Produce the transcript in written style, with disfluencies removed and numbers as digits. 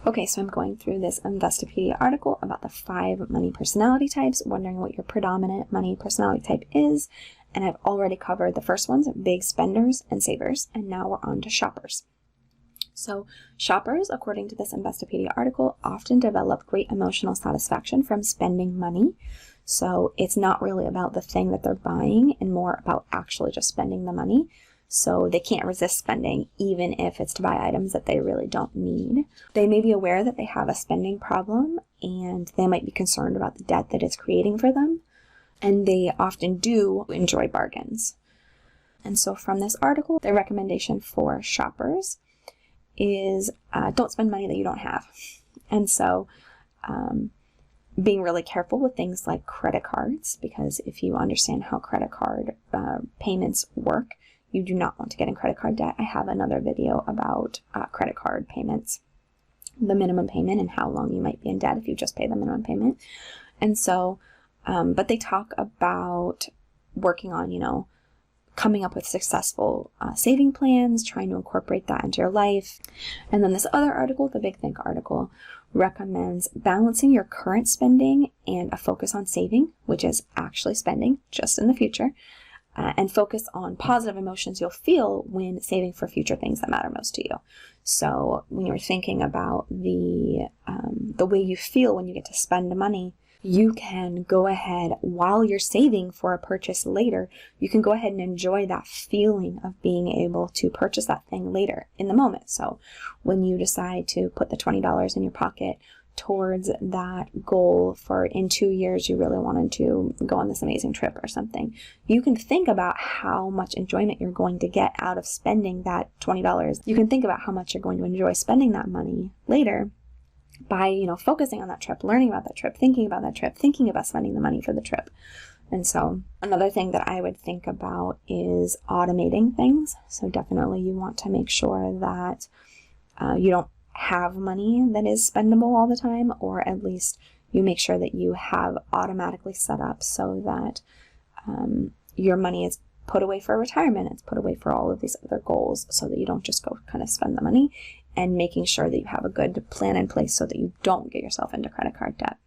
Okay, so I'm going through this Investopedia article about the 5 money personality types, wondering what your predominant money personality type is, and I've already covered the first ones, big spenders and savers, and now we're on to shoppers. So shoppers, according to this Investopedia article, often develop great emotional satisfaction from spending money. So it's not really about the thing that they're buying and more about actually just spending the money. So they can't resist spending, even if it's to buy items that they really don't need. They may be aware that they have a spending problem, and they might be concerned about the debt that it's creating for them. And they often do enjoy bargains. And so from this article, the recommendation for shoppers is don't spend money that you don't have. And so being really careful with things like credit cards, because if you understand how credit card payments work, you do not want to get in credit card debt. I have another video about credit card payments, the minimum payment, and how long you might be in debt if you just pay the minimum payment. And so, but they talk about working on, coming up with successful saving plans, trying to incorporate that into your life. And then this other article, the Big Think article, recommends balancing your current spending and a focus on saving, which is actually spending just in the future. And focus on positive emotions you'll feel when saving for future things that matter most to you. So when you're thinking about the way you feel when you get to spend money, you can go ahead, while you're saving for a purchase later, you can go ahead and enjoy that feeling of being able to purchase that thing later in the moment. So when you decide to put the $20 in your pocket towards that goal for in 2 years you really wanted to go on this amazing trip or something, you can think about how much enjoyment you're going to get out of spending that $20. You can think about how much you're going to enjoy spending that money later by, focusing on that trip, learning about that trip, thinking about that trip, thinking about spending the money for the trip. And so another thing that I would think about is automating things. So definitely you want to make sure that you don't have money that is spendable all the time, or at least you make sure that you have automatically set up so that your money is put away for retirement, it's put away for all of these other goals, so that you don't just go kind of spend the money, and making sure that you have a good plan in place so that you don't get yourself into credit card debt.